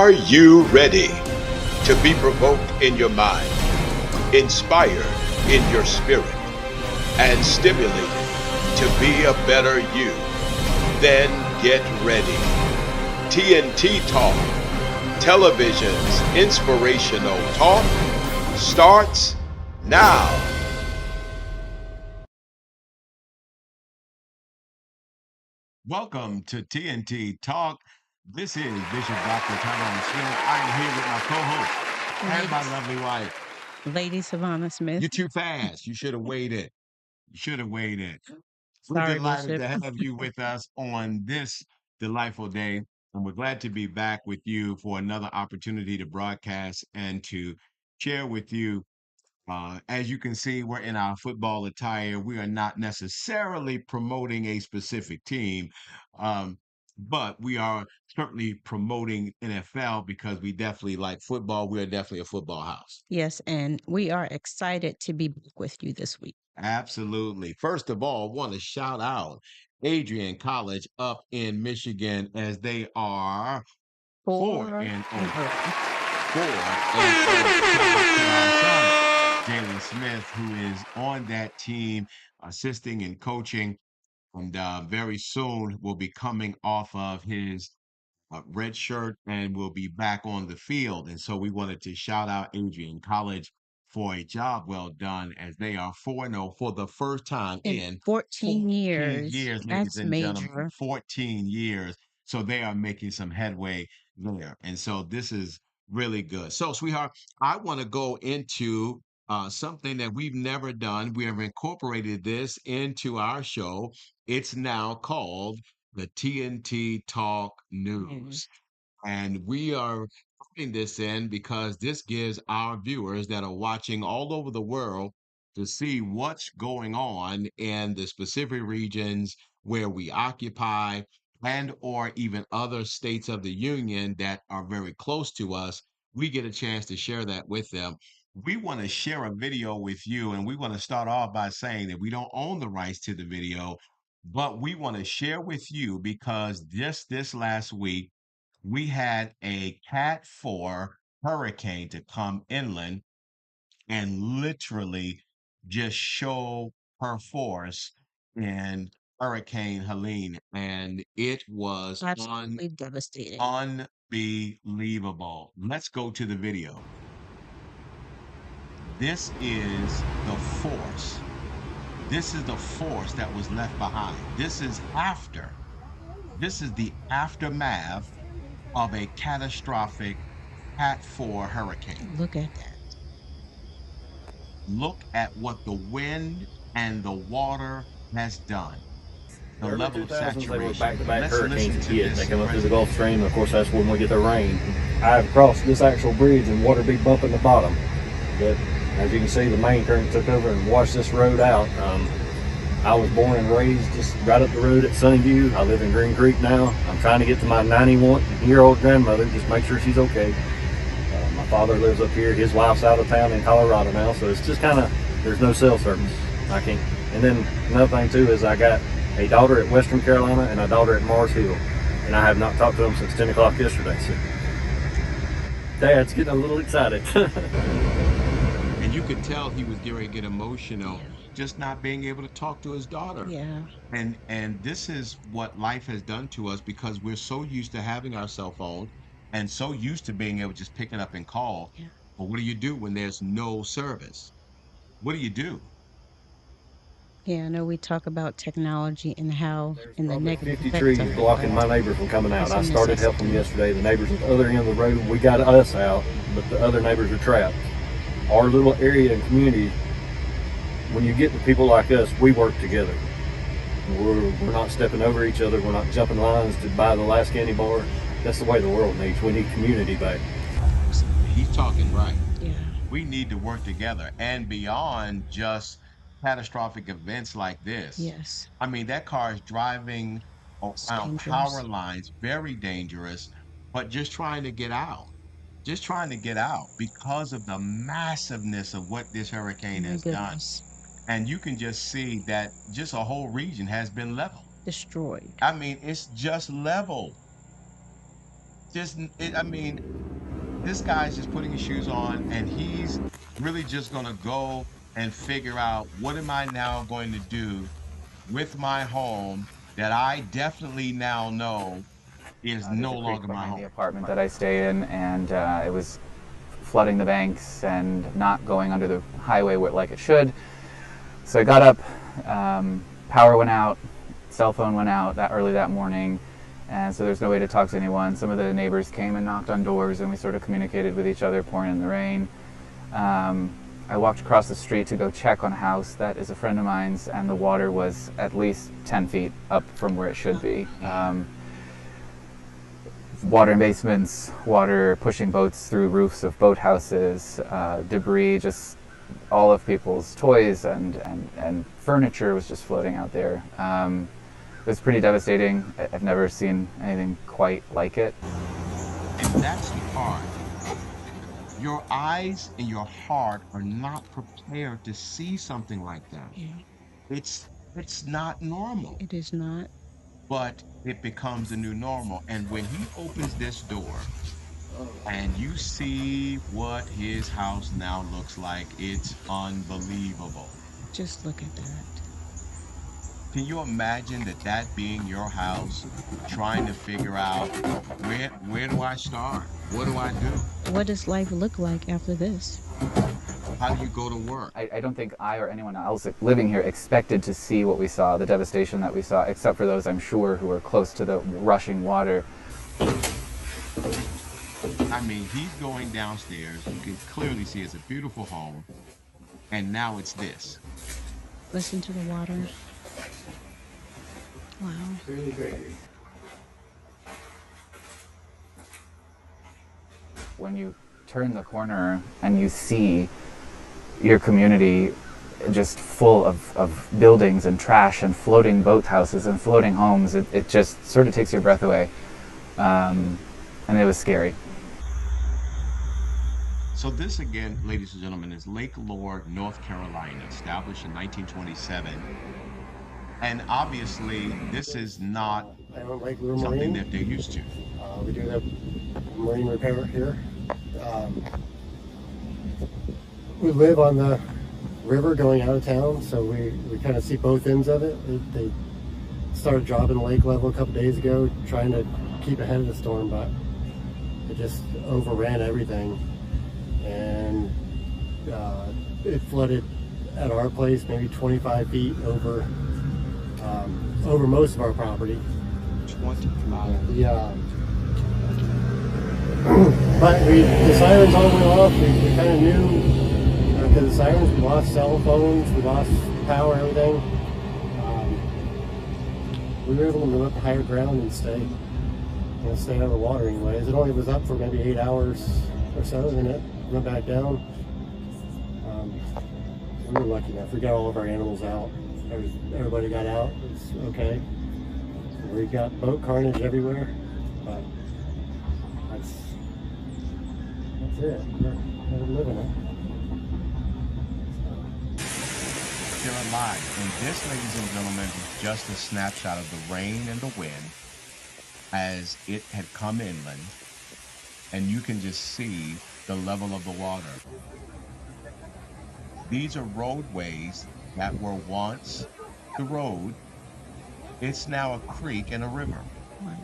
Are you ready to be provoked in your mind, inspired in your spirit, and stimulated to be a better you? Then get ready. TnT Talk, television's inspirational talk, starts now. Welcome to TnT Talk. This is Bishop Dr. Tyrone Smith. I am here with my co-host and my lovely wife. Lady Savannah Smith. You're too fast. You should have waited. You should have waited. We're Sorry, delighted Bishop. to have you with us on this delightful day. And we're glad to be back with you for another opportunity to broadcast and to share with you. As you can see, we're in our football attire. We are not necessarily promoting a specific team, um, but we are certainly promoting NFL because we definitely like football. We are definitely a football house. Yes, and we are excited to be back with you this week. Absolutely. First of all, want to shout out Adrian College up in Michigan as they are 4-0. 4-0. Shout out to our son, Jalen Smith, who is on that team, assisting and coaching, and very soon will be coming off of his red shirt and will be back on the field. And so we wanted to shout out Adrian College for a job well done as they are 4-0 for the first time in 14 years. years, ladies That's and gentlemen. major. 14 years. So they are making some headway there. And so this is really good. So, sweetheart, I want to go into something that we've never done. We have incorporated this into our show. It's now called the TnT Talk News. And we are putting this in because this gives our viewers that are watching all over the world to see what's going on in the specific regions where we occupy and or even other states of the union that are very close to us. We get a chance to share that with them. We want to share a video with you, and we want to start off by saying that we don't own the rights to the video, but we want to share with you because just this last week we had a Cat 4 hurricane to come inland and literally just show her force in Hurricane Helene. And it was Absolutely devastating. unbelievable. Let's go to the video. This is the force. This is the force that was left behind. This is the aftermath of a catastrophic Cat 4 hurricane. Look at that. Look at what the wind and the water has done. The Early level of 2000s, they were saturation. back-to-back Let's hurricanes listen that to hit. this They come up through the president. Gulf Stream. Of course, that's when we get the rain. I've crossed this actual bridge and water be bumping the bottom. But as you can see, the main current took over and washed this road out. I was born and raised just right up the road at Sunnyview. I live in Green Creek now. I'm trying to get to my 91-year-old grandmother, just make sure she's okay. My father lives up here. His wife's out of town in Colorado now, so it's just kind of, there's no cell service. I can't. And then another thing too is I got a daughter at Western Carolina and a daughter at Mars Hill, and I have not talked to them since 10 o'clock yesterday. So Dad's getting a little excited. And you could tell he was getting ready to get emotional, just not being able to talk to his daughter. Yeah. And this is what life has done to us because we're so used to having our cell phone and so used to being able to just pick it up and call. Yeah. But what do you do when there's no service? What do you do? Yeah, I know we talk about technology and how There's and the probably negative 50 effects trees of it, blocking my but neighbor from coming out. it's I a started helping necessity. yesterday. The neighbors at the other end of the road, we got us out, but the other neighbors are trapped. Our little area and community, when you get to people like us, we work together. We're not stepping over each other. We're not jumping lines to buy the last candy bar. That's the way the world needs. We need community back. He's talking right. Yeah. We need to work together and beyond just catastrophic events like this. Yes. I mean, that car is driving It's around power dangerous. lines, very dangerous, but just trying to get out. Just trying to get out because of the massiveness of what this hurricane My has done. goodness. And you can just see that just a whole region has been leveled. Destroyed. I mean, it's just leveled. I mean, this guy's just putting his shoes on and he's really just going to go and figure out what am I now going to do with my home that I definitely now know is There's no a creek longer my behind home. the apartment that I stay in, and it was flooding the banks and not going under the highway like it should. So I got up, power went out, cell phone went out that early that morning, and so there's no way to talk to anyone. Some of the neighbors came and knocked on doors, and we sort of communicated with each other, pouring in the rain. I walked across the street to go check on a house that is a friend of mine's, and the water was at least 10 feet up from where it should be. Water in basements, water pushing boats through roofs of boathouses, debris, just all of people's toys and furniture was just floating out there. It was pretty devastating. I've never seen anything quite like it. And that's the part. Your eyes and your heart are not prepared to see something like that. Yeah, It's not normal, it is not. but it becomes the new normal. And when he opens this door and you see what his house now looks like, it's unbelievable. Just look at that. Can you imagine that being your house, trying to figure out where do I start? What do I do? What does life look like after this? How do you go to work? I don't think I or anyone else living here expected to see what we saw, the devastation that we saw, except for those I'm sure who were close to the rushing water. I mean, he's going downstairs. You can clearly see it's a beautiful home. And now it's this. Listen to the water. Wow. Really crazy. When you turn the corner and you see your community just full of buildings and trash and floating boathouses and floating homes, it just sort of takes your breath away. And it was scary. So this again, ladies and gentlemen, is Lake Lord, North Carolina, established in 1927. And obviously, this is not I own Lake Lure something Marine. that they're used to. We do have marine repair here. We live on the river going out of town, so we kind of see both ends of it. They started dropping the lake level a couple days ago, trying to keep ahead of the storm, but it just overran everything. And it flooded at our place maybe 25 feet over most of our property. 25. But the sirens all went off. We kind of knew because the sirens, we lost cell phones, we lost power, everything. We were able to move up to higher ground and stay out of the water anyways. It only was up for maybe 8 hours or so, then it went back down. We were lucky enough. We got all of our animals out. Everybody got out. It was okay. We got boat carnage everywhere, but that's it. We're living it. They're alive. And this, ladies and gentlemen, is just a snapshot of the rain and the wind as it had come inland. And you can just see the level of the water. These are roadways that were once the road. It's now a creek and a river. Wow.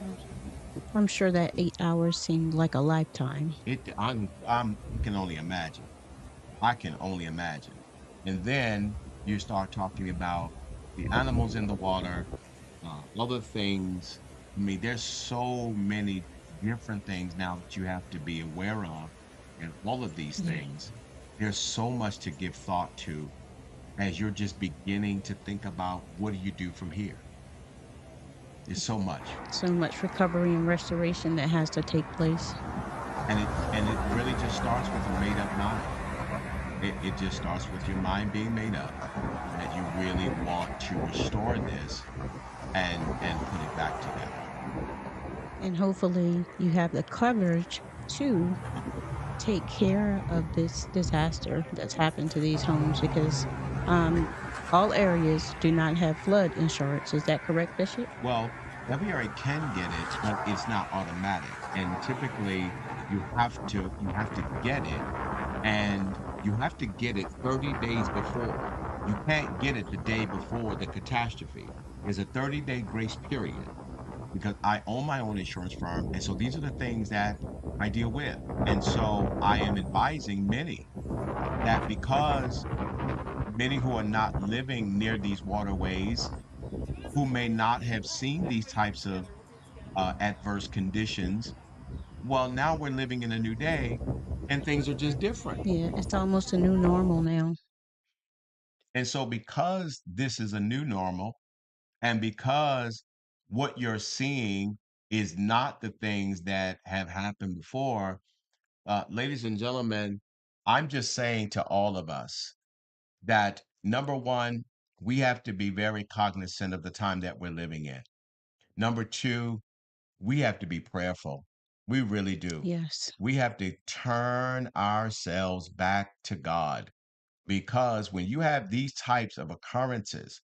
I'm sure that 8 hours seemed like a lifetime. I can only imagine. I can only imagine. And then you start talking about the animals in the water, other things. I mean, there's so many different things now that you have to be aware of, and all of these things. There's so much to give thought to as you're just beginning to think about what do you do from here. There's so much. So much recovery and restoration that has to take place. And it really just starts with a made up mind. It just starts with your mind being made up that you really want to restore this and put it back together. And hopefully you have the courage to take care of this disaster that's happened to these homes, because all areas do not have flood insurance. Is that correct, Bishop? Well, every area can get it, but it's not automatic. and typically you have to get it, and you have to get it 30 days before. You can't get it the day before the catastrophe. There's a 30-day grace period because I own my own insurance firm, and so these are the things that I deal with. And so I am advising many that because many who are not living near these waterways, who may not have seen these types of adverse conditions, well, now we're living in a new day and things are just different. Yeah, it's almost a new normal now. And so, because this is a new normal, and because what you're seeing is not the things that have happened before, ladies and gentlemen, I'm just saying to all of us that number one, we have to be very cognizant of the time that we're living in. Number two, we have to be prayerful. We really do. Yes, We have to turn ourselves back to God because when you have these types of occurrences,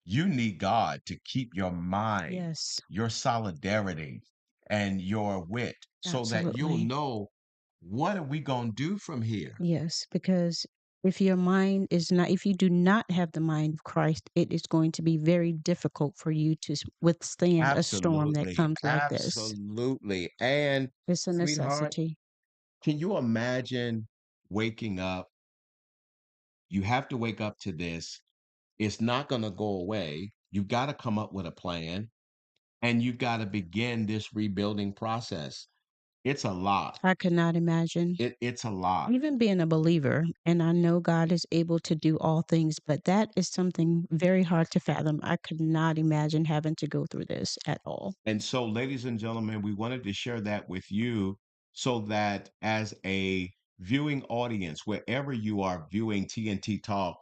you need God to keep your mind, yes, your solidarity, and your wit so that you'll absolutely. know what are we going to do from here? Yes, because if your mind is not, if you do not have the mind of Christ, it is going to be very difficult for you to withstand a storm that Absolutely. comes like this. Absolutely. And It's a sweetheart, necessity. can you imagine waking up? You have to wake up to this. It's not going to go away. You've got to come up with a plan and you've got to begin this rebuilding process. It's a lot. I could not imagine It's a lot. even being a believer, and I know God is able to do all things, but that is something very hard to fathom. I could not imagine having to go through this at all. And so, ladies and gentlemen, we wanted to share that with you so that as a viewing audience, wherever you are viewing TNT Talk,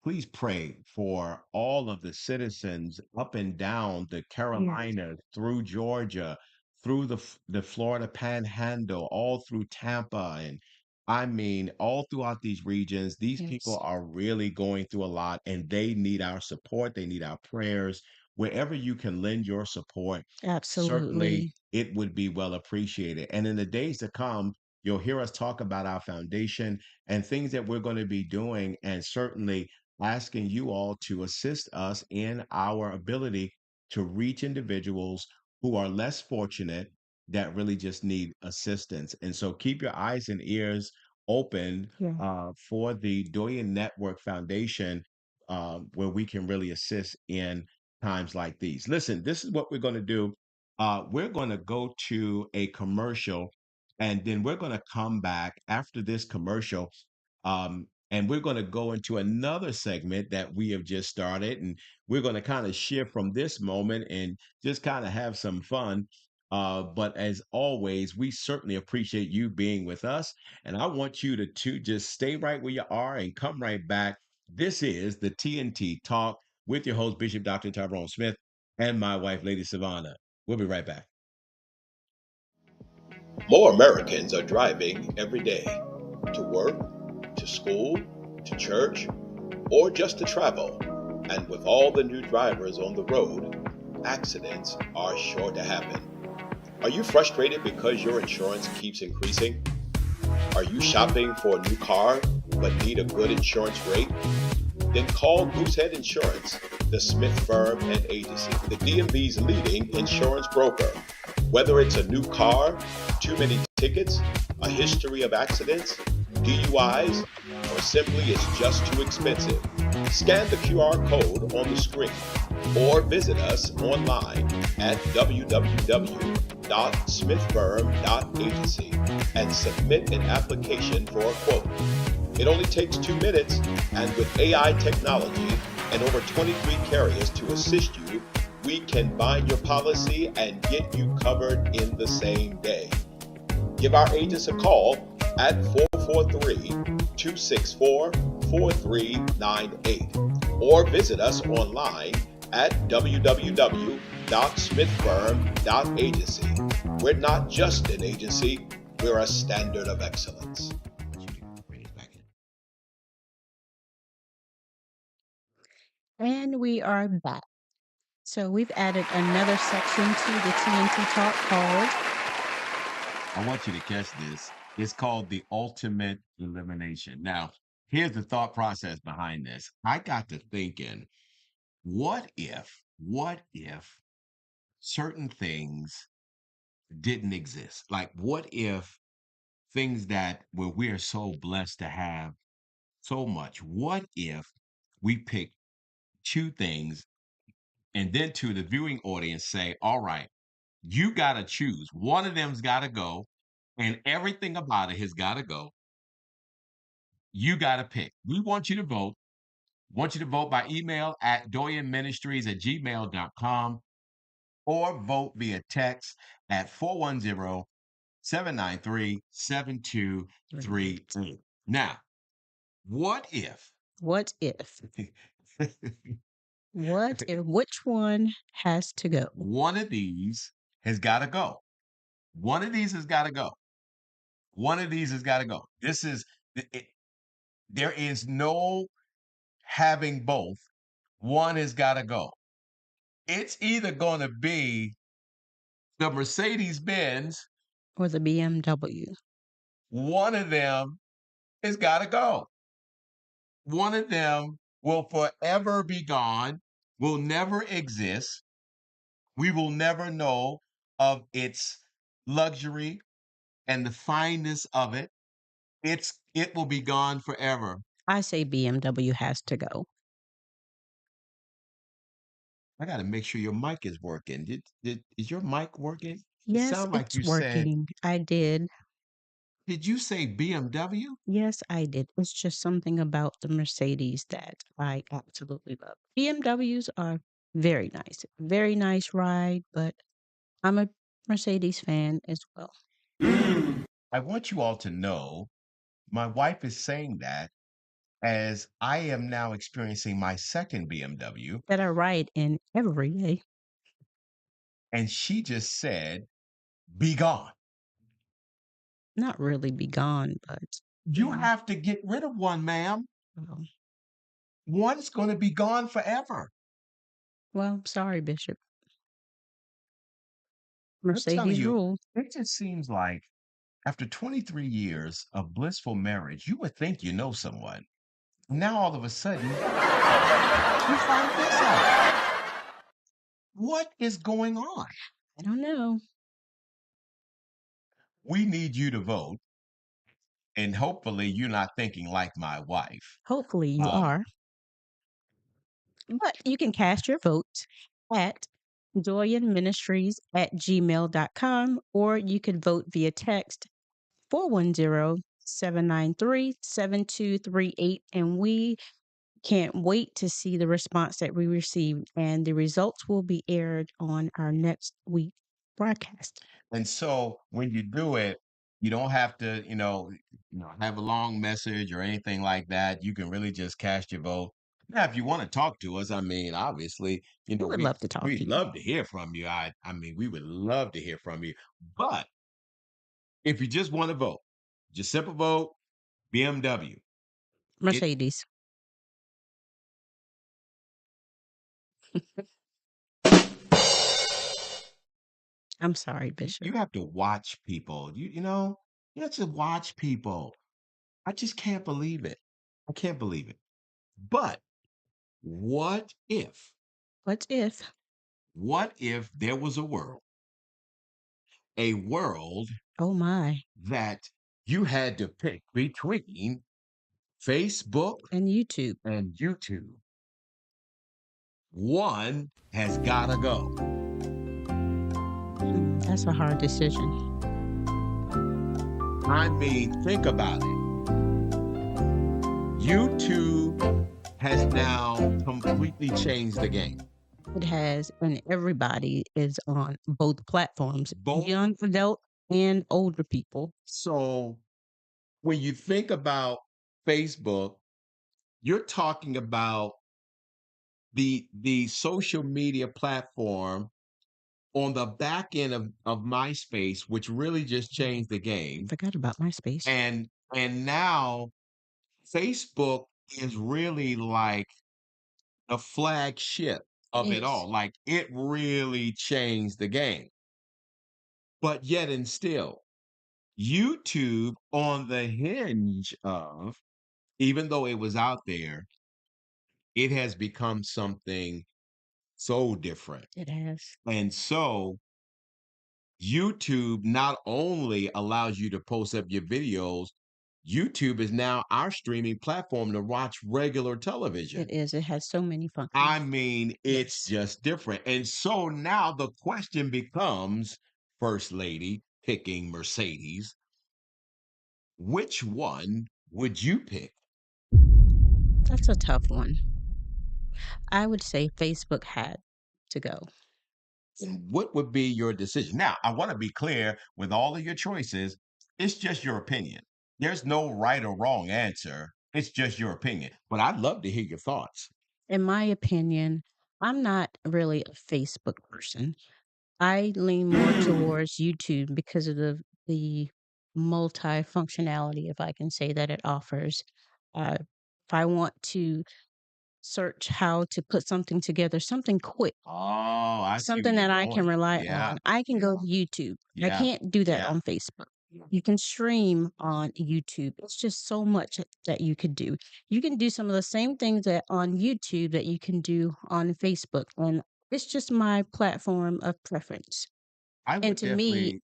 please pray for all of the citizens up and down the Yes. Carolinas, through Georgia, through the Florida Panhandle, all through Tampa, and I mean, all throughout these regions. These people Yes, are really going through a lot, and they need our support. They need our prayers. Wherever you can lend your support, certainly absolutely. it would be well appreciated. And in the days to come, you'll hear us talk about our foundation and things that we're going to be doing, and certainly asking you all to assist us in our ability to reach individuals who are less fortunate that really just need assistance. And so keep your eyes and ears open Yeah. for the Doyen Network Foundation, where we can really assist in times like these. Listen, this is what we're going to do. We're going to go to a commercial, and then we're going to come back after this commercial. And we're going to go into another segment that we have just started. And we're going to kind of shift from this moment and just kind of have some fun. But as always, we certainly appreciate you being with us. And I want you to just stay right where you are and come right back. This is the TNT Talk with your host, Bishop Dr. Tyrone Smith, and my wife, Lady Savannah. We'll be right back. More Americans are driving every day to work, to school, to church, or just to travel. And with all the new drivers on the road, accidents are sure to happen. Are you frustrated because your insurance keeps increasing? Are you shopping for a new car but need a good insurance rate? Then call Goosehead Insurance, the Smith Firm and Agency, the DMV's leading insurance broker. Whether it's a new car, too many tickets, a history of accidents, DUIs, or simply it's just too expensive, scan the QR code on the screen or visit us online at www.smithfirm.agency and submit an application for a quote. It only takes 2 minutes, and with AI technology and over 23 carriers to assist you, we can bind your policy and get you covered in the same day. Give our agents a call at 443-264-4398 or visit us online at www.smithfirm.agency. We're not just an agency, we're a standard of excellence. And we are back. So we've added another section to the TNT Talk called I want you to catch this. It's called the ultimate elimination. Now, here's the thought process behind this. I got to thinking, what if certain things didn't exist? Like, what if things that where we are so blessed to have so much, what if we pick two things and then to the viewing audience say, all right, you got to choose. One of them's got to go, and everything about it has got to go. You got to pick. We want you to vote. Want you to vote by email at doyenministries@gmail.com or vote via text at 410-793-7238. Now, what if What if? What if? Which one has to go? one of these has got to go? One of these has got to go. One of these has got to go. This is, there is no having both. One has got to go. It's either going to be the Mercedes Benz, Or the BMW? one of them has got to go. One of them will forever be gone, will never exist. We will never know of its luxury and the fineness of it. It will be gone forever. I say BMW has to go. I got to make sure your mic is working. Is your mic working? It Yes, sounds like it's you said, working. I did. did you say BMW? Yes, I did. It's just something about the Mercedes that I absolutely love. BMWs are very nice ride, but I'm a Mercedes fan as well. I want you all to know my wife is saying that as I am now experiencing my second BMW, That I ride in every day. and she just said, be gone. Not really be gone, but You yeah. have to get rid of one, ma'am. Well, One's going to be gone forever. sorry, Bishop. I'm telling Mercedes you, rule. it just seems like after 23 years of blissful marriage, you would think you know someone. Now all of a sudden, you find this out. What is going on? I don't know. We need you to vote, and hopefully you're not thinking like my wife. Hopefully you are. But you can cast your vote at doyenministries@gmail.com, or you could vote via text 410-793-7238. And we can't wait to see the response that we received. And the results will be aired on our next week broadcast. And so when you do it, you don't have to, have a long message or anything like that. You can really just cast your vote. Now, if you want to talk to us, I mean, obviously, We would love to talk to we'd you. love to hear from you. I mean, we would love to hear from you. But if you just want to vote, just simple vote, BMW. Mercedes. I'm sorry, Bishop. You have to watch people. You have to watch people. I just can't believe it. I can't believe it. But what if? What if? What if there was a world Oh my. that you had to pick between Facebook And YouTube. and YouTube? One has got to go. That's a hard decision. I mean, think about it. YouTube has now completely changed the game. It has, and everybody is on both platforms, Both. young adult and older people. So when you think about Facebook, you're talking about the social media platform on the back end of MySpace, which really just changed the game. Forgot about MySpace. And now Facebook is really like the flagship of it all. Like it really changed the game. But yet and still, YouTube on the hinge of, even though it was out there, it has become something so different. It has. And so YouTube not only allows you to post up your videos, YouTube is now our streaming platform to watch regular television. It is. It has so many I functions. mean, it's Yes. just different. And so now the question becomes, First Lady picking Mercedes, which one would you pick? That's a tough one. I would say Facebook had to go. And what would be your decision? Now, I want to be clear with all of your choices, it's just your opinion. There's no right or wrong answer. It's just your opinion. But I'd love to hear your thoughts. In my opinion, I'm not really a Facebook person. I lean more towards YouTube because of the multifunctionality, if I can say that it offers. If I want to search how to put something together, something quick, Oh, I see where something you're that I can going. rely Yeah, on, I can go to YouTube. I yeah, can't do that yeah. on Facebook. You can stream on YouTube. It's just so much that you could do. You can do some of the same things that on YouTube that you can do on Facebook. And it's just my platform of preference. I And would to me, definitely.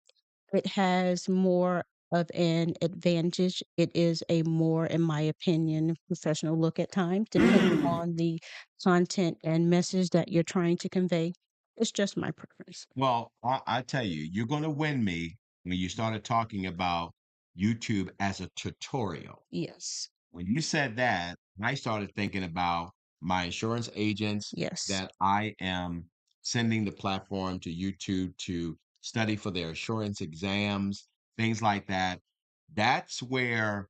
it has more of an advantage. It is a more, in my opinion, professional look at times, depending on the content and message that you're trying to convey. It's just my preference. Well, I tell you, you're going to win me when you started talking about YouTube as a tutorial. Yes. When you said that, I started thinking about my insurance agents Yes. that I am sending the platform to YouTube to study for their insurance exams, things like that. That's where,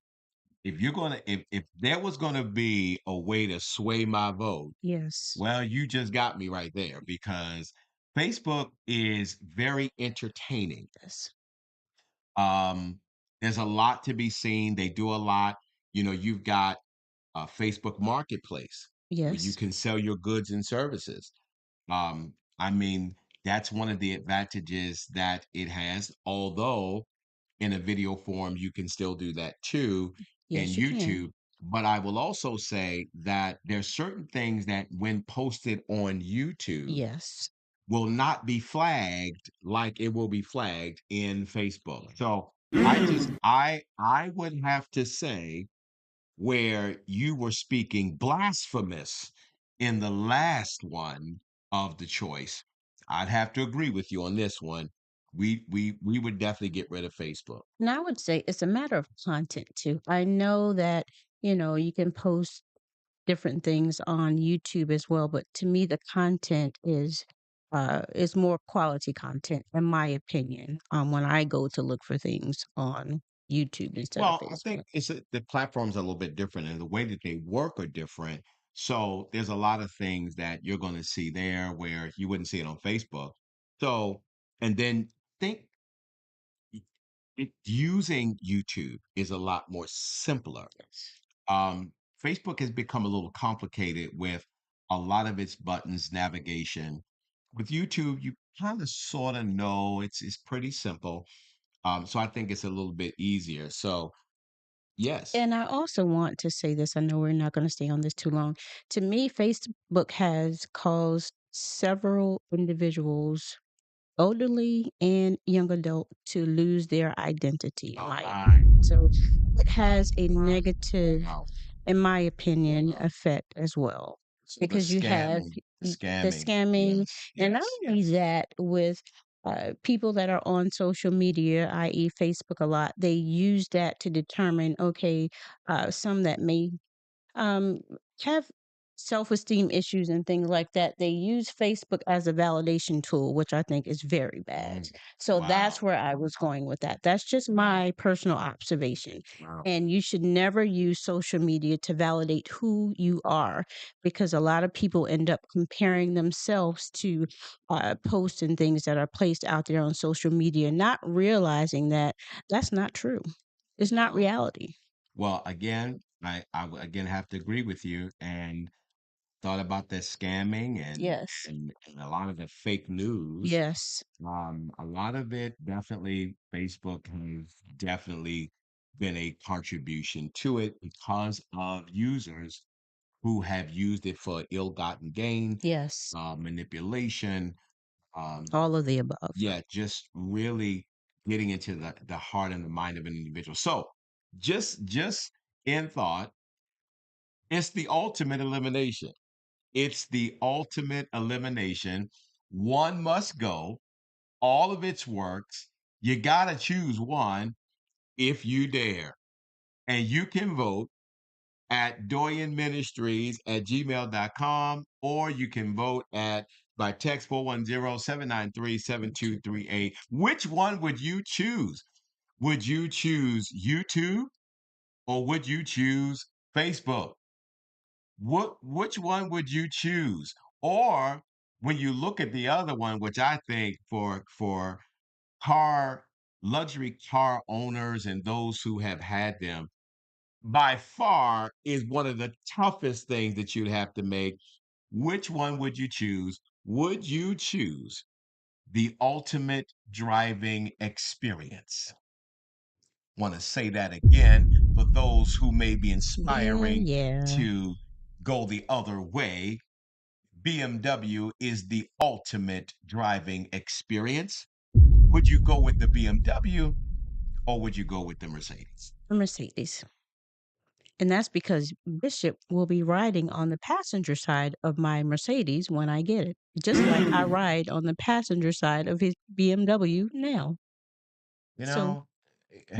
if you're going to, if there was going to be a way to sway my vote, Yes. well, you just got me right there because Facebook is very entertaining. Yes. Um, there's a lot to be seen. They do a lot. You've got a Facebook Marketplace where you Yes. can sell your goods and services. I mean, that's one of the advantages that it has. Although in a video form, you can still do that too in Yes, you can. YouTube. But I will also say that there's certain things that, when posted on YouTube, Yes. will not be flagged like it will be flagged in Facebook. So I would have to say, where you were speaking blasphemous in the last one of the choice, I'd have to agree with you on this one. We would definitely get rid of Facebook. And I would say it's a matter of content too. I know that, you can post different things on YouTube as well, but to me the content is more quality content in my opinion. When I go to look for things on YouTube instead of Well, I think Facebook. the platforms are a little bit different and the way that they work are different. So there's a lot of things that you're going to see there where you wouldn't see it on Facebook. So, and then think using YouTube is a lot more simpler. Yes. Facebook has become a little complicated with a lot of its buttons, navigation. With YouTube, you kind of sort of know it's pretty simple. So I think it's a little bit easier. So yes. And I also want to say this. I know we're not going to stay on this too long. To me, Facebook has caused several individuals, elderly and young adult, to lose their identity, in Oh my my. opinion. So it has a negative, Wow. in my opinion, effect as well. So the Because you have scamming, the the scamming. scamming, Yes, and not yes. only that, with people that are on social media, i.e., Facebook a lot, they use that to determine, okay, some that may um, have self-esteem issues and things like that, they use Facebook as a validation tool, which I think is very bad. Mm, So that's wow. where I was going with that. That's just my personal observation. Wow. And you should never use social media to validate who you are, because a lot of people end up comparing themselves to posts and things that are placed out there on social media, not realizing that that's not true. It's not Wow. reality. Well, again, I would again have to agree with you. And thought about that scamming Yes. and a lot of the fake news. Yes. A lot of it definitely Facebook has definitely been a contribution to it because of users who have used it for ill-gotten gain, Yes. manipulation, um, All of the above. yeah, just really getting into the heart and the mind of an individual. So just in thought, it's the ultimate elimination. It's the ultimate elimination. One must go, all of its works. You gotta choose one if you dare. And you can vote at doyenministries@gmail.com, or you can vote at by text 410-793-7238. Which one would you choose? Would you choose YouTube or would you choose Facebook? Which one would you choose? Or when you look at the other one, which I think for car luxury car owners and those who have had them, by far is one of the toughest things that you'd have to make. Which one would you choose? Would you choose the ultimate driving experience? Want to say that again for those who may be Yeah, inspiring yeah. to go the other way. BMW is the ultimate driving experience. Would you go with the BMW or would you go with the Mercedes? Mercedes. And that's because Bishop will be riding on the passenger side of my Mercedes when I get it, just like I ride on the passenger side of his BMW now. You So, know,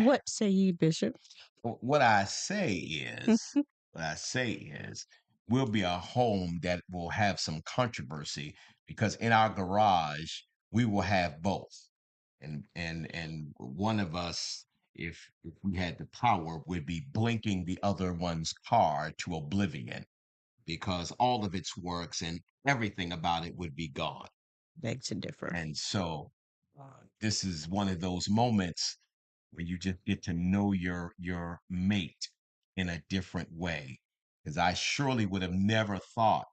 what say you, Bishop? what I say is, what I say is, we'll be a home that will have some controversy because in our garage we will have both, and one of us, if we had the power, would be blinking the other one's car to oblivion because all of its works and everything about it would be gone. Beg to differ. And so, this is one of those moments where you just get to know your mate in a different way. Because I surely would have never thought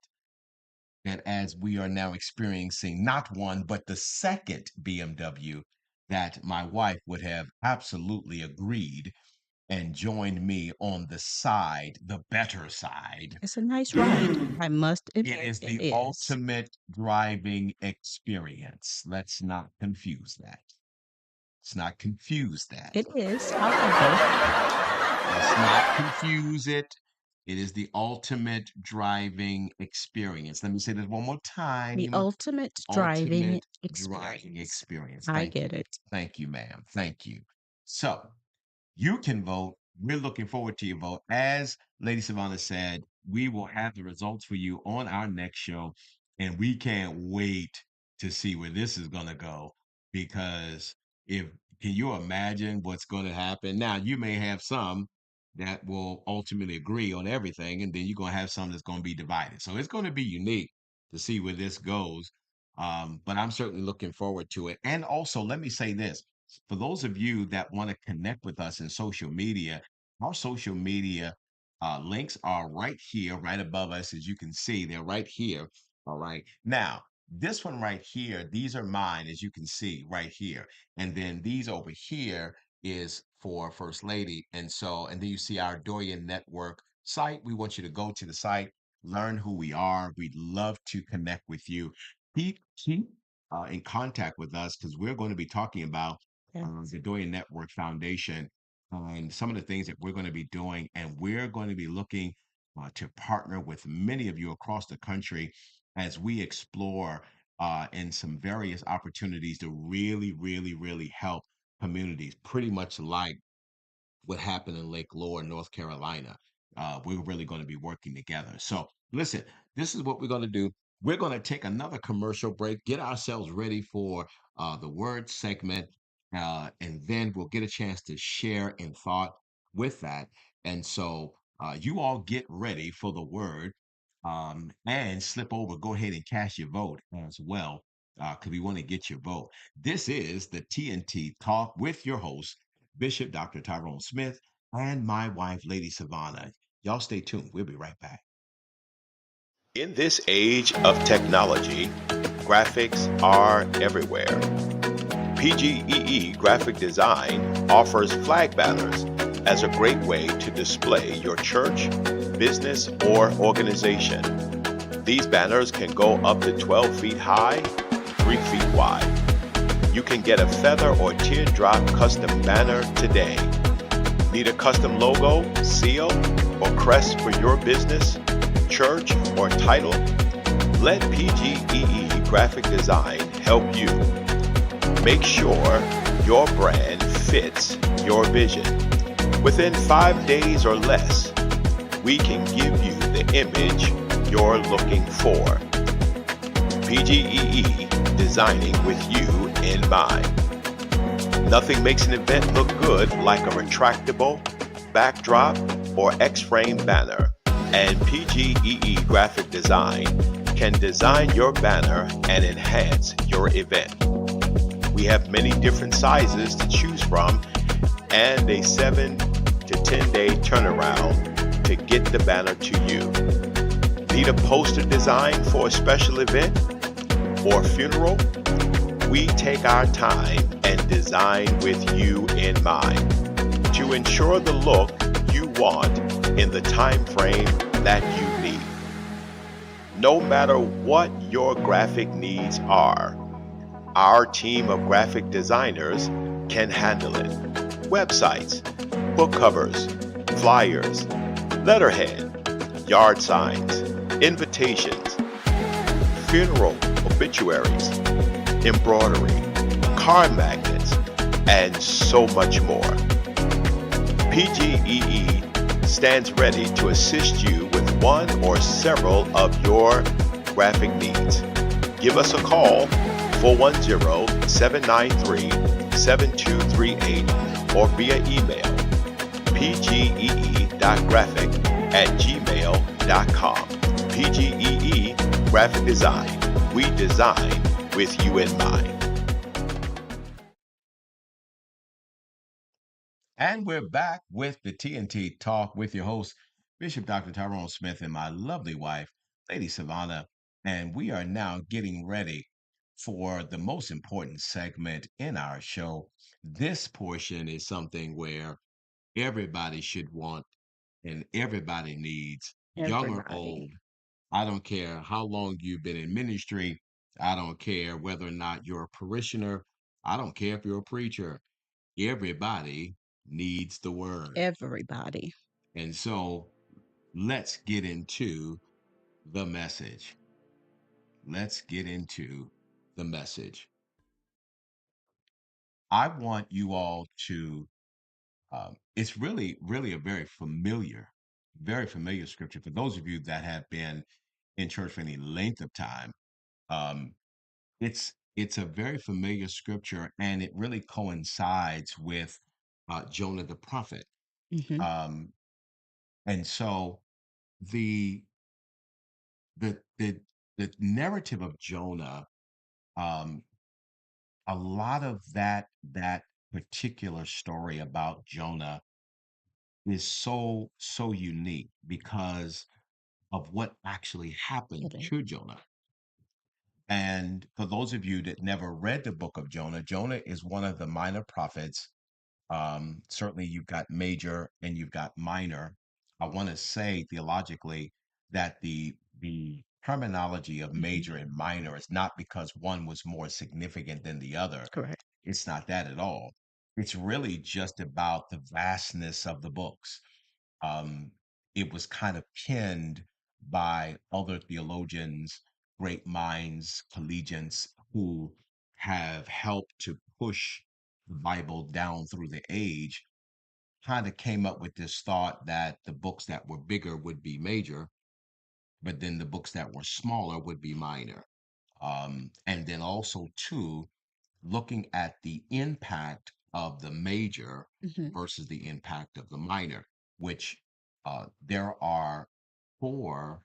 that as we are now experiencing not one but the second BMW, that my wife would have absolutely agreed and joined me on the side, the better side. It's a nice ride. I must It admit is it the is. ultimate driving experience. Let's not confuse that. Let's not confuse that. It is. However, Let's not confuse it. It is the ultimate driving experience. Let me say this one more the time. ultimate driving Ultimate driving experience. experience. I Thank get you. it. Thank you, ma'am. Thank you. So, you can vote. We're looking forward to your vote. As Lady Savannah said, we will have the results for you on our next show. And we can't wait to see where this is going to go. Because if, can you imagine what's going to happen? Now, you may have some that will ultimately agree on everything, and then you're going to have some that's going to be divided. So it's going to be unique to see where this goes. But I'm certainly looking forward to it. And also, let me say this for those of you that want to connect with us in social media, our social media links are right here, right above us. As you can see, they're right here. All right. Now, this one right here, these are mine, as you can see right here. And then these over here is for First Lady. And so, and then you see our Dorian Network site. We want you to go to the site, learn who we are. We'd love to connect with you. Keep in contact with us because we're going to be talking about Yes. the Dorian Network Foundation and some of the things that we're going to be doing. And we're going to be looking to partner with many of you across the country as we explore in some various opportunities to really, really, really help communities, pretty much like what happened in Lake Lore, North Carolina. We're really going to be working together. So, listen, this is what we're going to do. We're going to take another commercial break, get ourselves ready for the word segment, and then we'll get a chance to share in thought with that. And so, you all get ready for the word and slip over, go ahead and cast your vote as well, because we want to get your vote. This is the TnT Talk with your host, Bishop Dr. Tyrone Smith, and my wife, Lady Savannah. Y'all stay tuned. We'll be right back. In this age of technology, graphics are everywhere. PGEE Graphic Design offers flag banners as a great way to display your church, business, or organization. These banners can go up to 12 feet high, 3 feet wide. You can get a feather or teardrop custom banner today. Need a custom logo, seal, or crest for your business, church, or title? Let PGEE Graphic Design help you. Make sure your brand fits your vision. Within 5 days or less, we can give you the image you're looking for. PGEE, designing with you in mind. Nothing makes an event look good like a retractable, backdrop, or X-frame banner, and PGEE Graphic Design can design your banner and enhance your event. We have many different sizes to choose from and a 7 to 10 day turnaround to get the banner to you. Need a poster design for a special event or funeral? We take our time and design with you in mind to ensure the look you want in the time frame that you need. No matter what your graphic needs are, our team of graphic designers can handle it. Websites, book covers, flyers, letterhead, yard signs, invitations, funeral obituaries, embroidery, car magnets, and so much more. PGEE stands ready to assist you with one or several of your graphic needs. Give us a call 410-793-7238 or via email pgee.graphic@gmail.com. PGEE Graphic Design. We design with you in mind. And we're back with the TnT Talk with your host, Bishop Dr. Tyrone Smith, and my lovely wife, Lady Savannah. And we are now getting ready for the most important segment in our show. This portion is something where everybody should want and everybody needs, young or Everybody. old. I don't care how long you've been in ministry. I don't care whether or not you're a parishioner. I don't care if you're a preacher. Everybody needs the word. Everybody. And so let's get into the message. Let's get into the message. I want you all to, it's really a very familiar scripture. For those of you that have been in church for any length of time, um, it's a very familiar scripture, and it really coincides with Jonah the prophet. Hmm. Um, and so the the the the narrative of Jonah, um, a lot of that particular story about Jonah is so unique because of what actually happened It is. to Jonah. And for those of you that never read the book of Jonah, Jonah is one of the minor prophets. Certainly, you've got major and you've got minor. I want to say theologically that the terminology of Hmm. major and minor is not because one was more significant than the other. Correct. It's not that at all. It's really just about the vastness of the books. Um, it was kind of penned by other theologians, great minds, collegians who have helped to push the Bible down through the age, kind of came up with this thought that the books that were bigger would be major, but then the books that were smaller would be minor. And then also, too, looking at the impact of the major Hmm. versus the impact of the minor, which there are four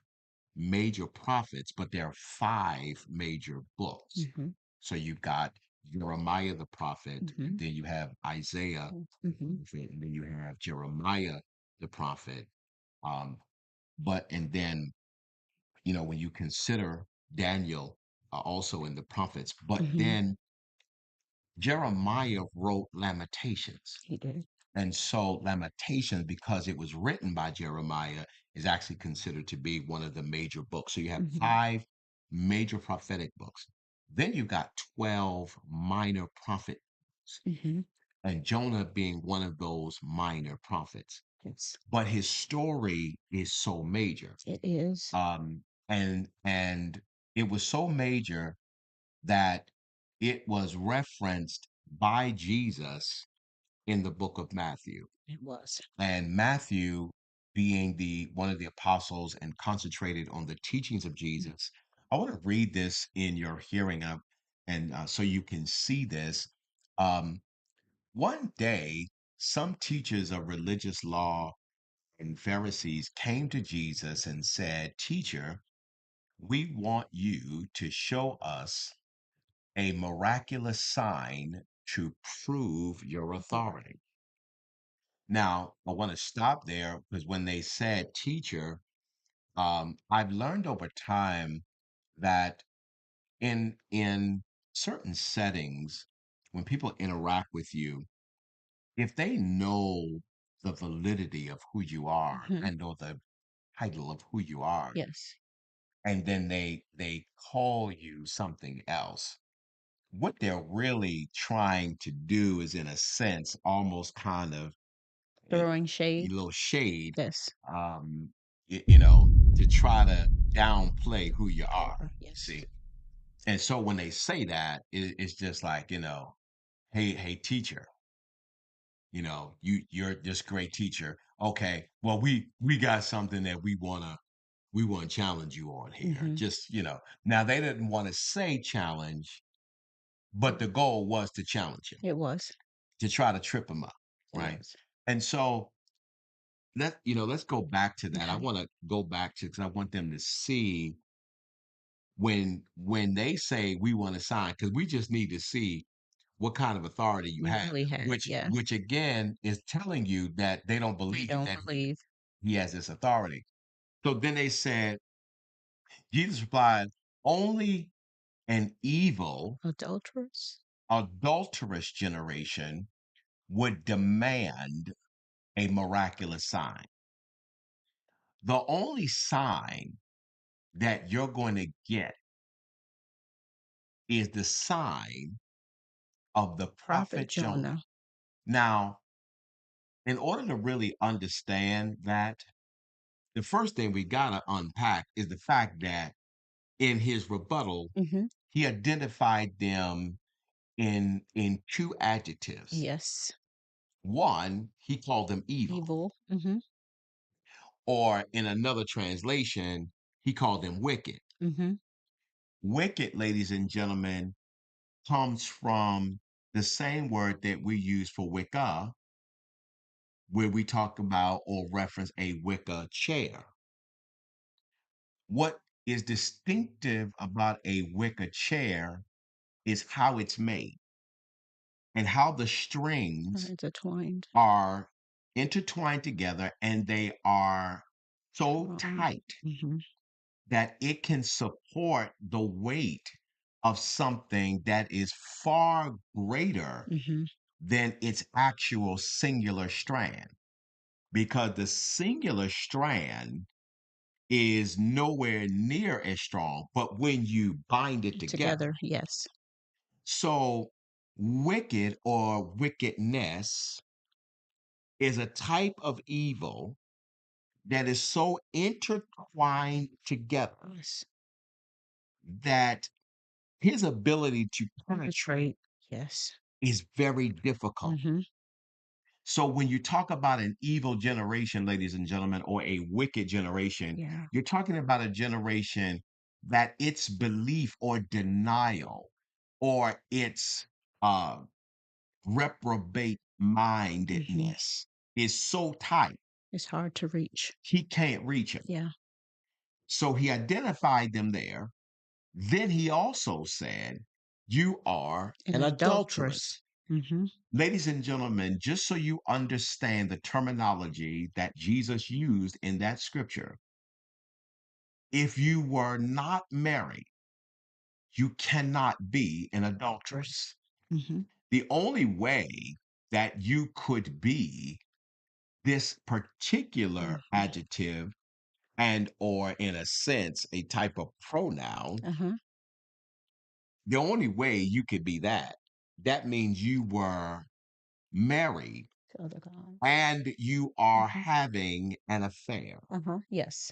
major prophets, but there are five major books. Hmm. So you've got Jeremiah the prophet, Hmm. then you have Isaiah the Hmm. prophet, and then you have Jeremiah the prophet. Um, but and then when you consider Daniel also in the prophets, but Hmm. then Jeremiah wrote Lamentations. He did. And so Lamentations, because it was written by Jeremiah, is actually considered to be one of the major books. So you have Hmm. 5 major prophetic books. Then you've got 12 minor prophet books, Hmm. and Jonah being one of those minor prophets. Yes, But his story is so major. it is. And it was so major that it was referenced by Jesus in the book of Matthew. It was. And Matthew, being the one of the apostles and concentrated on the teachings of Jesus, I want to read this in your hearing up, and so you can see this. Um, One day, some teachers of religious law and Pharisees came to Jesus and said, "Teacher, we want you to show us a miraculous sign to prove your authority." Now, I want to stop there because when they said teacher, I've learned over time that in certain settings, when people interact with you, if they know the validity of who you are Hmm. and know the title of who you are, Yes. and then they call you something else, what they're really trying to do is, in a sense, almost kind of a, Throwing a shade. little shade, Yes. um, you know, to try to downplay who you are. Yes. See, and so when they say that, it's just like, hey, teacher, you're this great teacher. Okay, well, we got something that we want to challenge you on here. Hmm. Just, now they didn't want to say challenge, but the goal was to challenge him, It was. to try to trip him up, It right? was. And so let's go back to that. I Okay. want to go back to, because I want them to see when they say we want to sign, because we just need to see what kind of authority you You have, really had. which Yeah. which again is telling you that they don't They believe don't that believe. he has this authority. So then they said, Jesus replied, only an evil, Adulterous. adulterous generation would demand a miraculous sign. The only sign that you're going to get is the sign of the Prophet prophet Jonah. Jonah. Now, in order to really understand that, the first thing we got to unpack is the fact that in his rebuttal, Hmm. he identified them in 2 adjectives. Yes. One, he called them evil, Evil. Hmm. or in another translation, he called them wicked. Hmm. Wicked, ladies and gentlemen, comes from the same word that we use for Wicca, where we talk about or reference a Wicca chair. What is distinctive about a Wicca chair is how it's made and how the strings Intertwined. are intertwined together, and they are so Strong. tight Hmm. that it can support the weight of something that is far greater Hmm. than its actual singular strand, because the singular strand is nowhere near as strong, but when you bind it Together. together. Yes. So, wicked or wickedness is a type of evil that is so intertwined together Yes. that his ability to penetrate Yes. is very difficult. Hmm. So when you talk about an evil generation, ladies and gentlemen, or a wicked generation, Yeah. you're talking about a generation that its belief or denial or its uh, reprobate Hmm. mindedness is so tight, It's hard to reach. he can't reach it. Yeah. So he identified them there. Then he also said, "You are An an adulteress. adulteress." Hmm. Ladies and gentlemen, just so you understand the terminology that Jesus used in that scripture, if you were not married, you cannot be an adulteress. Mhm. The only way that you could be this particular Mhm. adjective and or in a sense a type of pronoun, Uh-huh. the only way you could be that means you were married To other gods. and you are Mhm. having an affair. Uh-huh. Yes.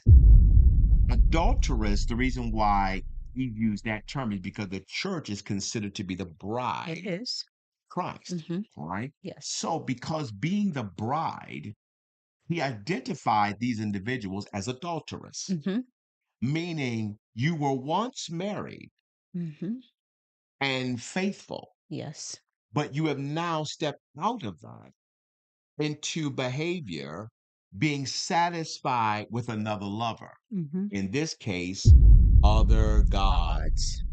Adulteress, the reason why he used that term is because the church is considered to be the It bride, is. Christ, Mhm. right? Yes. So, because being the bride, he identified these individuals as adulterous, Mhm. meaning you were once married Mhm. and faithful, Yes. but you have now stepped out of that into behavior being satisfied with another lover. Mhm. In this case, other God. Gods.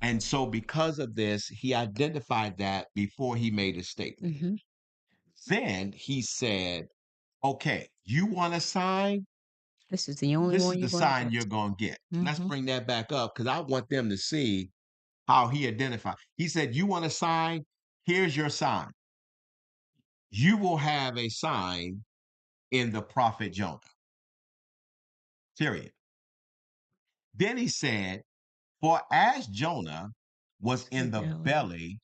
And so, because of this, he identified that before he made a statement. Mhm. Then he said, okay, you want a sign? This is the only This one is the you're going to sign get. you're going to get. Let's Mhm. bring that back up because I want them to see how he identified. He said, you want a sign? Here's your sign. You will have a sign in the prophet Jonah. Period. Then he said, for as Jonah was The in the belly. belly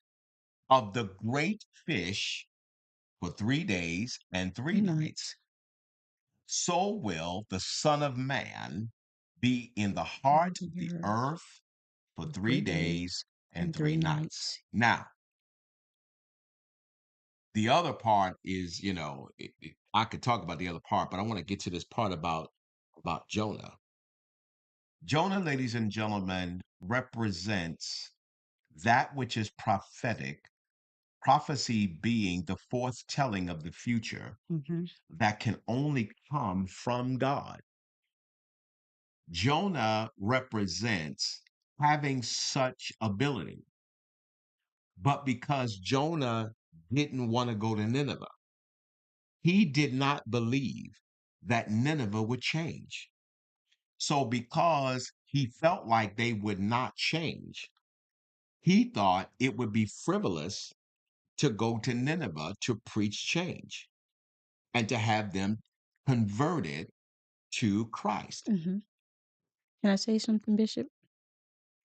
of the great fish for 3 days and three Three nights, nights. so will the Son of Man be in the On heart of the the earth earth for for 3 3 days days and and three three nights. nights. Now, the other part is, I could talk about the other part, but I want to get to this part about Jonah. Jonah, ladies and gentlemen, represents that which is prophetic, prophecy being the foretelling of the future Mhm. that can only come from God. Jonah represents having such ability, but because Jonah didn't want to go to Nineveh, he did not believe that Nineveh would change. So, because he felt like they would not change, he thought it would be frivolous to go to Nineveh to preach change and to have them converted to Christ. Mhm. Can I say something, Bishop?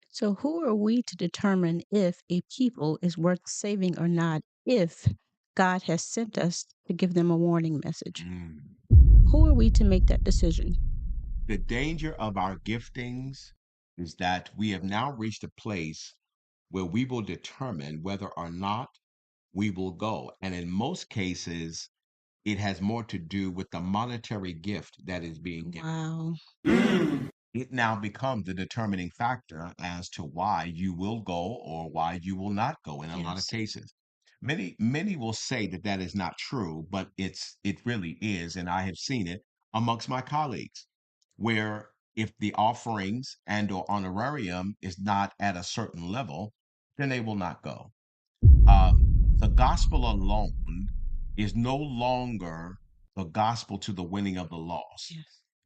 So, who are we to determine if a people is worth saving or not if God has sent us to give them a warning message? Mm. Who are we to make that decision? The danger of our giftings is that we have now reached a place where we will determine whether or not we will go. And in most cases, it has more to do with the monetary gift that is being given. Wow. It now becomes the determining factor as to why you will go or why you will not go in a lot of Yes. cases. Many will say that that is not true, but it really is, and I have seen it amongst my colleagues, where if the offerings and or honorarium is not at a certain level, then they will not go. The gospel alone is no longer the gospel to the winning of the lost. Yes.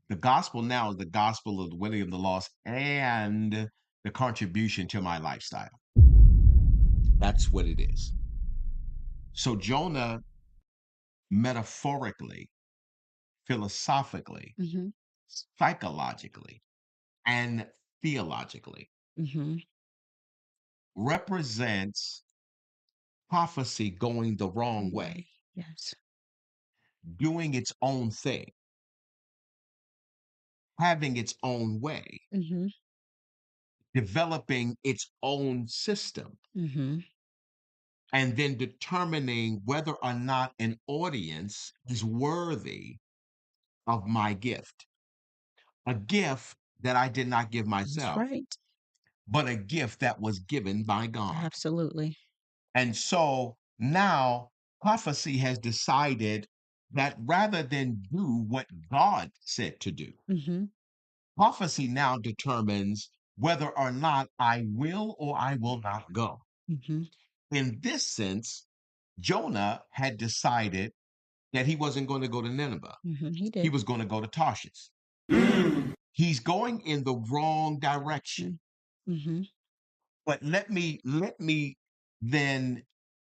The gospel now is the gospel of the winning of the lost and the contribution to my lifestyle. That's what it is. So Jonah, metaphorically, philosophically, Mhm. psychologically, and theologically, Mhm. represents prophecy going the wrong Wrong way, way. Yes. doing its own thing, having its own way, Mhm. developing its own system, Mhm. and then determining whether or not an audience is worthy of my gift. A gift that I did not give That's myself, right. but a gift that was given by God. Absolutely. And so now prophecy has decided that rather than do what God said to do, Mhm. prophecy now determines whether or not I will or I will not go. Mhm. In this sense, Jonah had decided that he wasn't going to go to Nineveh. Mhm. He He did. was going to go to Tarshish. He's going in the wrong direction. Mm-hmm. But let me then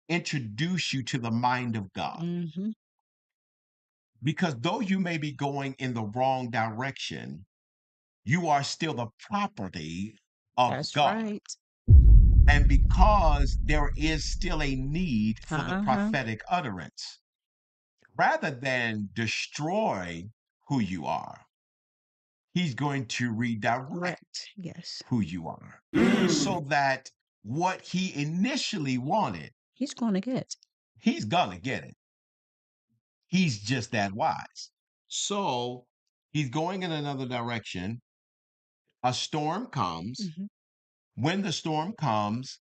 introduce you to the mind of God. Mm-hmm. Because though you may be going in the wrong direction, you are still the property of That's God. right. And because there is still a need for the Uh-huh. prophetic utterance, rather than destroy who you are, he's going to redirect Correct. Yes. who you are so that what he initially wanted, He's going to get. he's going to get it. He's just that wise. So he's going in another direction. A storm comes. Mm-hmm. When the storm comes,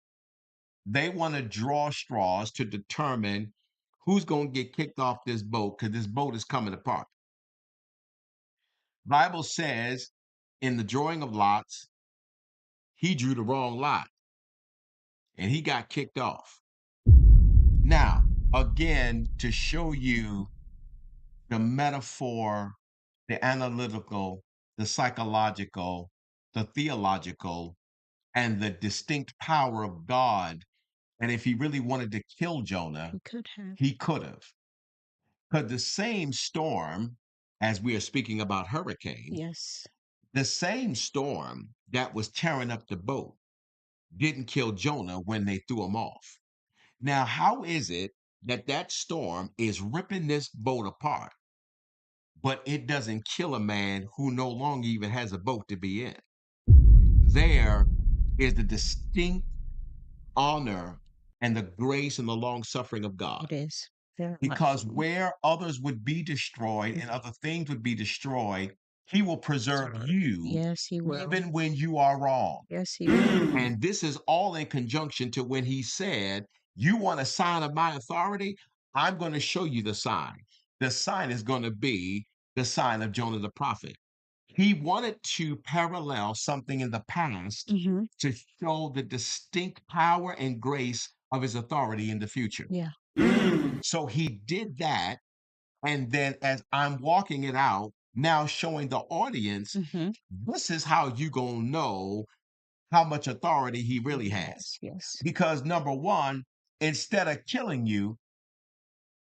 they want to draw straws to determine who's going to get kicked off this boat because this boat is coming apart. Bible says in the drawing of lots, he drew the wrong lot and he got kicked off. Now, again, to show you the metaphor, the analytical, the psychological, the theological, and the distinct power of God. And if he really wanted to kill Jonah, He could have. he could have. Because the same storm, as we are speaking about hurricane, Yes. the same storm that was tearing up the boat didn't kill Jonah when they threw him off. Now, how is it that that storm is ripping this boat apart, but it doesn't kill a man who no longer even has a boat to be in? There is the distinct honor and the grace and the long suffering of God. It is. Very much Because so. where others would be destroyed and other things would be destroyed, he will preserve you Yes, he will. even when you are wrong. Yes, he will. And this is all in conjunction to when he said, you want a sign of my authority? I'm going to show you the sign. The sign is going to be the sign of Jonah the prophet. He wanted to parallel something in the past Mm-hmm. to show the distinct power and grace of his authority in the future. Yeah. So he did that. And then as I'm walking it out, now showing the audience, Mm-hmm. this is how you going to know how much authority he really has. Yes. Because number one, instead of killing you,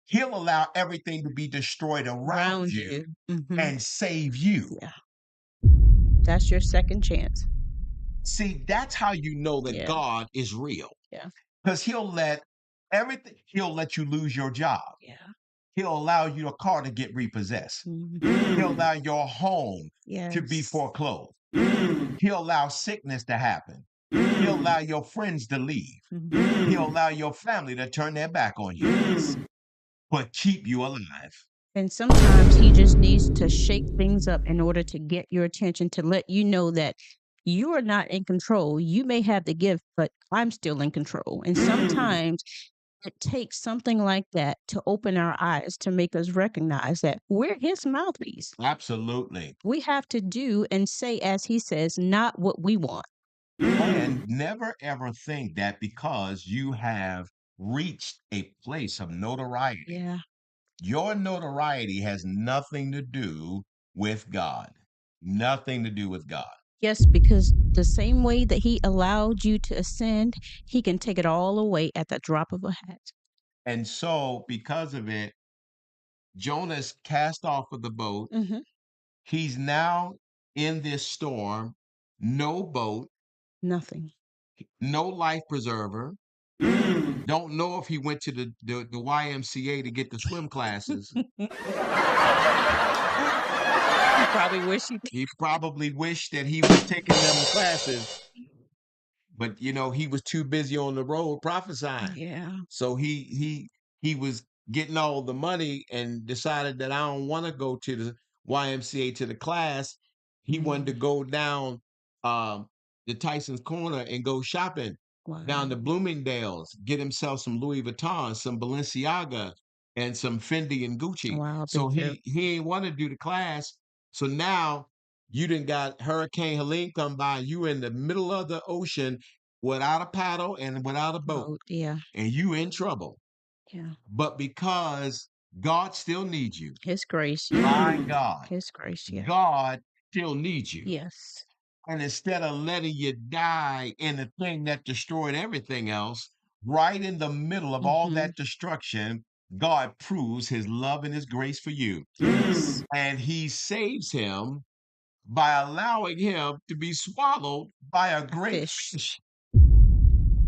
he'll allow everything to be destroyed around you Mm-hmm. and save you. Yeah. That's your second chance. See, that's how you know that Yeah. God is real. Yeah. Because he'll let you lose your job. Yeah. He'll allow your car to get repossessed. Mm-hmm. He'll allow your home to be Yes. foreclosed. He'll allow sickness to happen. He'll allow your friends to leave. Mm-hmm. He'll allow your family to turn their back on you, but keep you alive. And sometimes he just needs to shake things up in order to get your attention, to let you know that you are not in control. You may have the gift, but I'm still in control. And sometimes it takes something like that to open our eyes, to make us recognize that we're his mouthpiece. Absolutely. We have to do and say, as he says, not what we want. And never ever think that because you have reached a place of notoriety, Yeah. your notoriety has nothing to do with God. Nothing to do with God. Yes, because the same way that he allowed you to ascend, he can take it all away at the drop of a hat. And so, because of it, Jonah's cast off of the boat. Mm-hmm. He's now in this storm, no boat, Nothing. no life preserver. Don't know if he went to the YMCA to get the swim classes. He probably wish he did. He probably wished that he was taking them classes, but he was too busy on the road prophesying. Yeah. So he was getting all the money and decided that I don't want to go to the YMCA to the class. He wanted to go down the Tyson's Corner and go shopping down to Wow. Bloomingdale's, get himself some Louis Vuitton, some Balenciaga, and some Fendi and Gucci. Wow. So Big trip. he ain't want to do the class. So now you done got Hurricane Helene come by. You in the middle of the ocean without a paddle and without a boat, Oh, yeah. and you in trouble. Yeah. But because God still needs you, His grace. my God, His grace. Yeah. God still needs you. Yes. And instead of letting you die in the thing that destroyed everything else, right in the middle of all Mm-hmm. that destruction, God proves his love and his grace for you. Yes. And he saves him by allowing him to be swallowed by a great Fish. fish.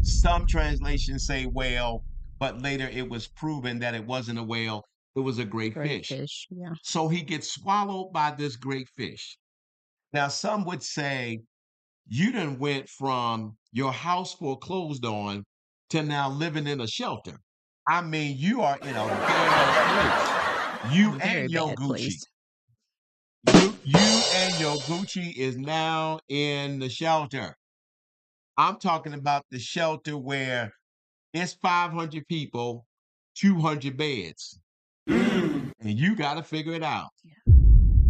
Some translations say whale, but later it was proven that it wasn't a whale, it was a great Great fish. fish. Yeah. So he gets swallowed by this great fish. Now, some would say, you done went from your house foreclosed on to now living in a shelter. I mean, you are in a bad place. You A very and your bad Gucci. place. You and your Gucci is now in the shelter. I'm talking about the shelter where it's 500 people, 200 beds, and you got to figure it out. Yeah.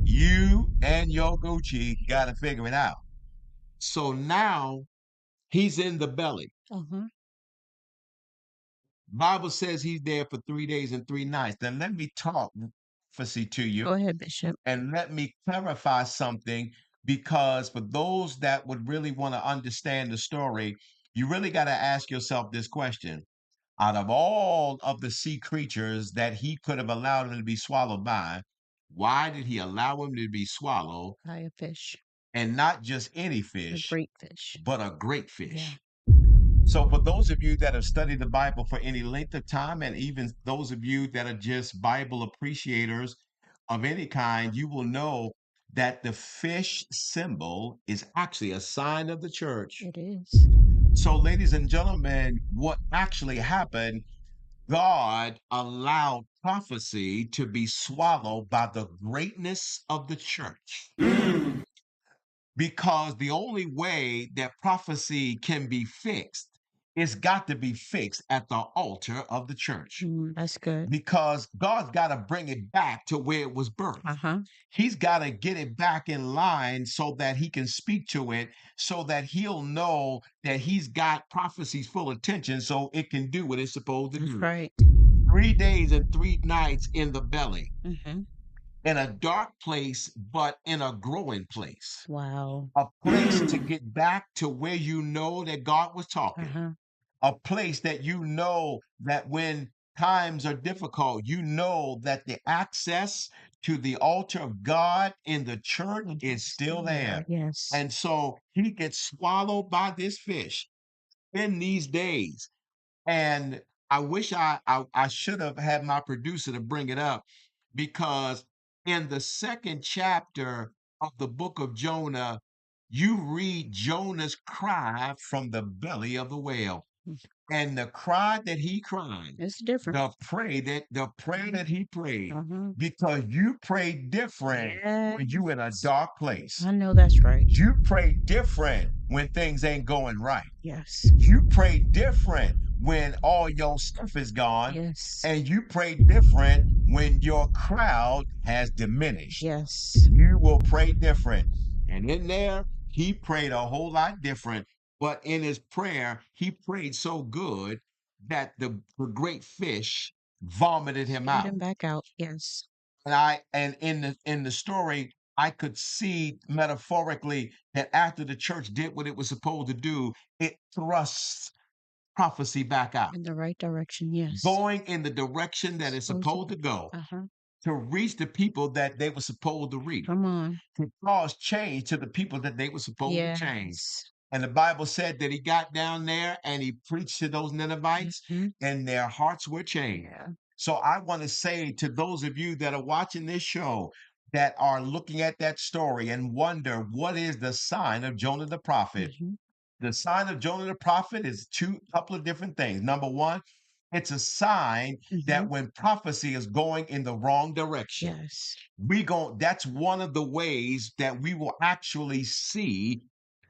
You and your Gucci got to figure it out. So now he's in the belly. Uh-huh. Bible says he's there for 3 days and 3 nights. Then let me talk prophecy to you Go ahead, Bishop. and let me clarify something, because for those that would really want to understand the story, you really got to ask yourself this question. Out of all of the sea creatures that he could have allowed him to be swallowed by, why did he allow him to be swallowed, By a fish. and not just any A fish, great fish. but a great Yeah. fish? So, for those of you that have studied the Bible for any length of time, and even those of you that are just Bible appreciators of any kind, you will know that the fish symbol is actually a sign of the church. It is. So, ladies and gentlemen, what actually happened, God allowed prophecy to be swallowed by the greatness of the church. Because the only way that prophecy can be fixed, it's got to be fixed at the altar of the church. That's good. Because God's got to bring it back to where it was birthed. Uh-huh. He's got to get it back in line so that he can speak to it, so that he'll know that he's got prophecy's full attention so it can do what it's supposed to That's do. right. 3 days and 3 nights in the belly, Mm-hmm. in a dark place, but in a growing place. Wow. A place to get back to where you know that God was talking. Uh-huh. A place that you know that when times are difficult, you know that the access to the altar of God in the church is still there. Yes. And so he gets swallowed by this fish in these days. And I wish I should have had my producer to bring it up, because in the second chapter of the book of Jonah, you read Jonah's cry from the belly of the whale. Mm. And the cry that he cried, It's different. the prayer that he prayed, Uh-huh. because you pray different when you in a Yes. dark place. I know that's right. You pray different when things ain't going right. Yes. You pray different when all your stuff is gone, Yes. and you pray different when your crowd has diminished. Yes. You will pray different. And in there, he prayed a whole lot different. But in his prayer, he prayed so good that the great fish vomited him Spit out. him back out. Yes. And in the story, I could see metaphorically that after the church did what it was supposed to do, it thrusts prophecy back out, In the right direction. Yes. going in the direction that it's supposed to go, Uh-huh. to reach the people that they were supposed to reach, Come on. to cause change to the people that they were supposed to change. Yes. And the Bible said that he got down there and he preached to those Ninevites, Mhm. and their hearts were changed. Yeah. So I want to say to those of you that are watching this show, that are looking at that story and wonder, what is the sign of Jonah the prophet? Mhm. The sign of Jonah the prophet is couple of different things. Number one, it's a sign that Mhm. when prophecy is going in the wrong direction, Yes. that's one of the ways that we will actually see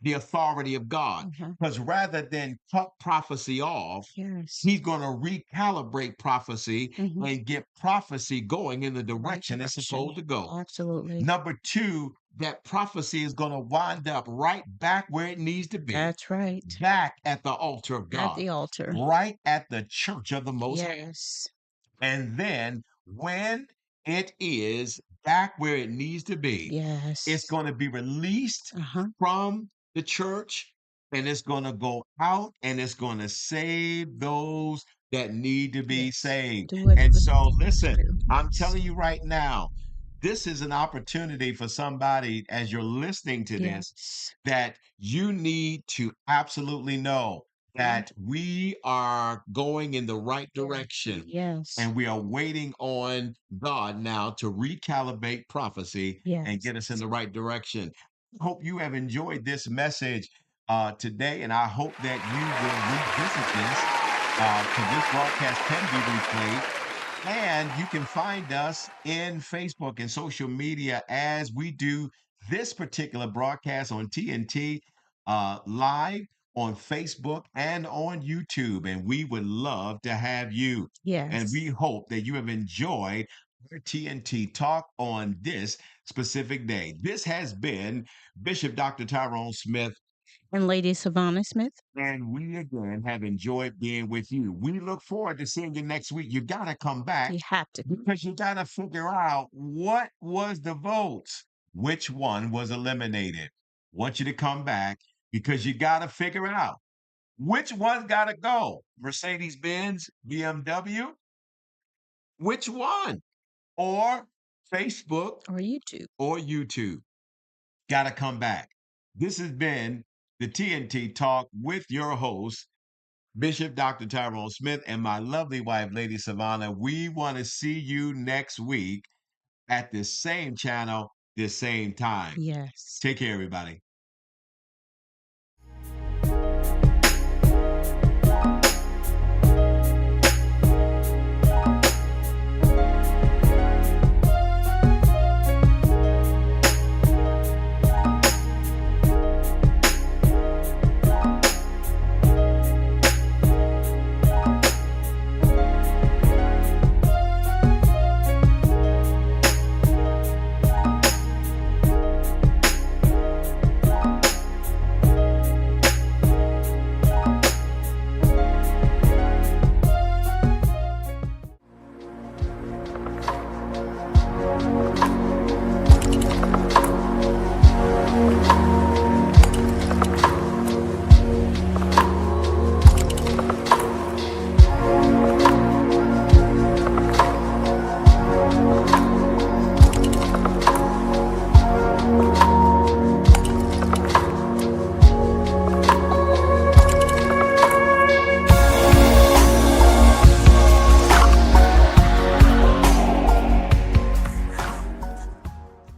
the authority of God. Uh-huh. Because rather than cut prophecy off, Yes. he's going to recalibrate prophecy Mhm. and get prophecy going in the Right direction it's direction. supposed to go. Absolutely. Number two, that prophecy is going to wind up right back where it needs to be, That's right. back at the altar of At God, the altar. right at the church of the Most High. Yes. And then when it is back where it needs to be. It's Yes. going to be released Uh-huh. from the church, and it's going to go out and it's going to save those that need to be Yes. saved. Do what it And was so, supposed to listen, do. I'm Yes. telling you right now, this is an opportunity for somebody as you're listening to this Yes. that you need to absolutely know that we are going in the right direction Yes. and we are waiting on God now to recalibrate prophecy and Yes. get us in the right direction. Hope you have enjoyed this message today, and I hope that you will revisit this because this broadcast can be replayed. And you can find us in Facebook and social media as we do this particular broadcast on TNT live on Facebook and on YouTube. And we would love to have you. And we Yes. hope that you have enjoyed our TNT talk on this specific day. This has been Bishop Dr. Tyrone Smith, And Lady Savannah Smith, and we again have enjoyed being with you. We look forward to seeing you next week. You got to come back you have to. because you got to figure out what was the votes, which one was eliminated. Want you to come back because you got to figure out which one's got to go. Mercedes Benz, BMW, which one? Or Facebook Or YouTube. or YouTube. Got to come back. This has been the TNT Talk with your host, Bishop Dr. Tyrone Smith, and my lovely wife, Lady Savannah. We want to see you next week at this same channel, this same time. Yes. Take care, everybody.